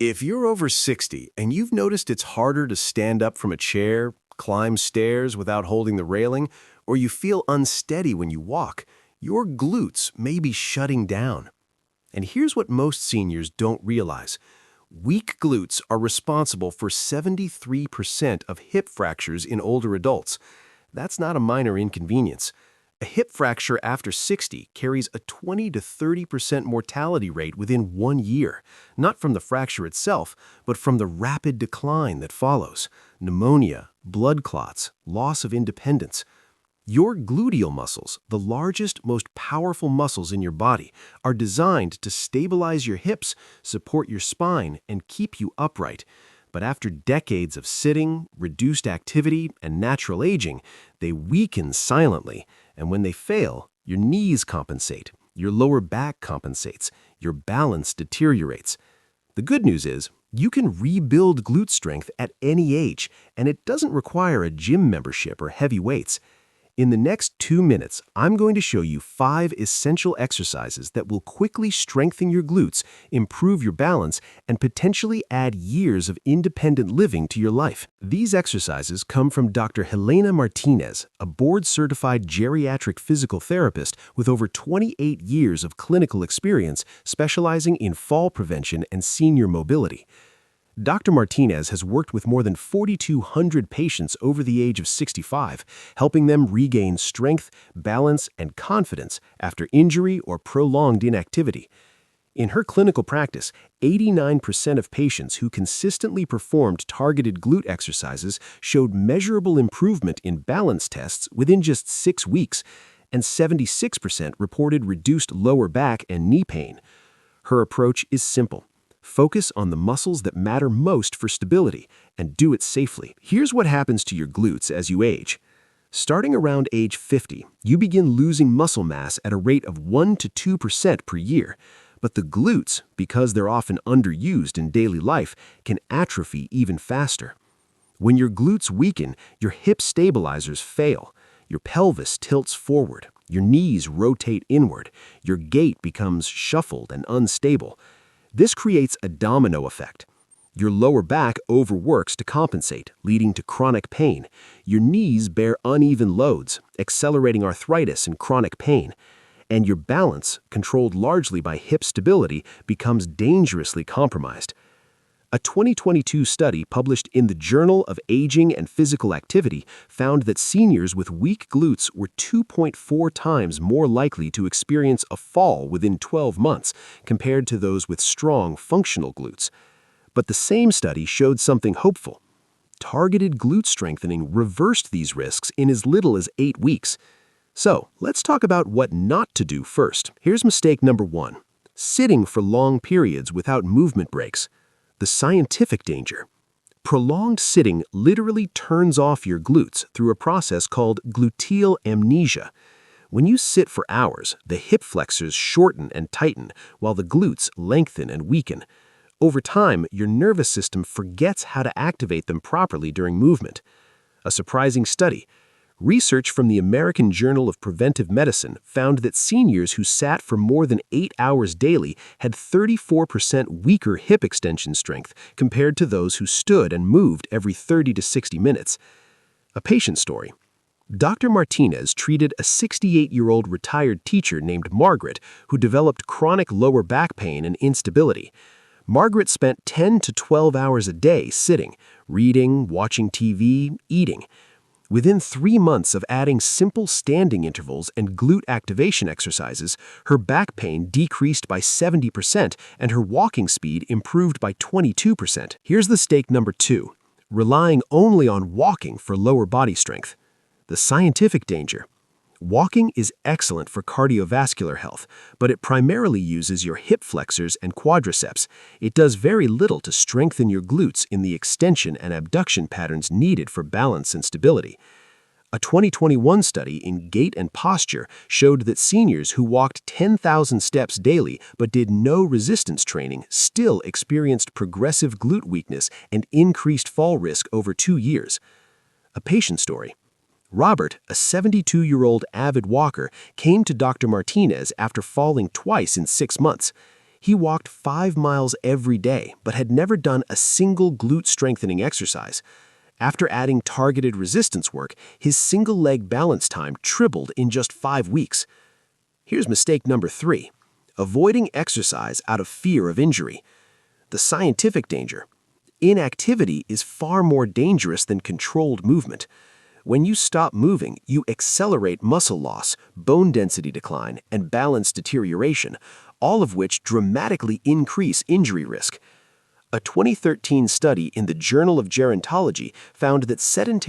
If you're over 60 and you've noticed it's harder to stand up from a chair, climb stairs without holding the railing, or you feel unsteady when you walk, your glutes may be shutting down. And here's what most seniors don't realize. Weak glutes are responsible for 73% of hip fractures in older adults. That's not a minor inconvenience. A hip fracture after 60 carries a 20 to 30% mortality rate within 1 year, not from the fracture itself, but from the rapid decline that follows. Pneumonia, blood clots, loss of independence. Your gluteal muscles, the largest, most powerful muscles in your body, are designed to stabilize your hips, support your spine, and keep you upright. But after decades of sitting, reduced activity, and natural aging, they weaken silently. And when they fail, your knees compensate, your lower back compensates, your balance deteriorates. The good news is, you can rebuild glute strength at any age, and it doesn't require a gym membership or heavy weights. In the next 2 minutes, I'm going to show you 5 essential exercises that will quickly strengthen your glutes, improve your balance, and potentially add years of independent living to your life. These exercises come from Dr. Helena Martinez, a board-certified geriatric physical therapist with over 28 years of clinical experience specializing in fall prevention and senior mobility. Dr. Martinez has worked with more than 4,200 patients over the age of 65, helping them regain strength, balance, and confidence after injury or prolonged inactivity. In her clinical practice, 89% of patients who consistently performed targeted glute exercises showed measurable improvement in balance tests within just 6 weeks, and 76% reported reduced lower back and knee pain. Her approach is simple. Focus on the muscles that matter most for stability, and do it safely. Here's what happens to your glutes as you age. Starting around age 50, you begin losing muscle mass at a rate of 1 to 2% per year. But the glutes, because they're often underused in daily life, can atrophy even faster. When your glutes weaken, your hip stabilizers fail. Your pelvis tilts forward. Your knees rotate inward. Your gait becomes shuffled and unstable. This creates a domino effect. Your lower back overworks to compensate, leading to chronic pain. Your knees bear uneven loads, accelerating arthritis and chronic pain. And your balance, controlled largely by hip stability, becomes dangerously compromised. A 2022 study published in the Journal of Aging and Physical Activity found that seniors with weak glutes were 2.4 times more likely to experience a fall within 12 months compared to those with strong, functional glutes. But the same study showed something hopeful. Targeted glute strengthening reversed these risks in as little as 8 weeks. So, let's talk about what not to do first. Here's mistake number 1. Sitting for long periods without movement breaks. The scientific danger. Prolonged sitting literally turns off your glutes through a process called gluteal amnesia. When you sit for hours, the hip flexors shorten and tighten, while the glutes lengthen and weaken. Over time, your nervous system forgets how to activate them properly during movement. A surprising study. Research from the American Journal of Preventive Medicine found that seniors who sat for more than 8 hours daily had 34% weaker hip extension strength compared to those who stood and moved every 30 to 60 minutes. A patient story. Dr. Martinez treated a 68-year-old retired teacher named Margaret who developed chronic lower back pain and instability. Margaret spent 10 to 12 hours a day sitting, reading, watching TV, eating. Within 3 months of adding simple standing intervals and glute activation exercises, her back pain decreased by 70% and her walking speed improved by 22%. Here's the mistake number 2, relying only on walking for lower body strength. The scientific danger. Walking is excellent for cardiovascular health, but it primarily uses your hip flexors and quadriceps. It does very little to strengthen your glutes in the extension and abduction patterns needed for balance and stability. A 2021 study in gait and posture showed that seniors who walked 10,000 steps daily but did no resistance training still experienced progressive glute weakness and increased fall risk over 2 years. A patient story. Robert, a 72-year-old avid walker, came to Dr. Martinez after falling twice in 6 months. He walked 5 miles every day, but had never done a single glute strengthening exercise. After adding targeted resistance work, his single-leg balance time tripled in just 5 weeks. Here's mistake number 3. Avoiding exercise out of fear of injury. The scientific danger. Inactivity is far more dangerous than controlled movement. When you stop moving, you accelerate muscle loss, bone density decline, and balance deterioration, all of which dramatically increase injury risk. A 2013 study in the Journal of Gerontology found that sedentary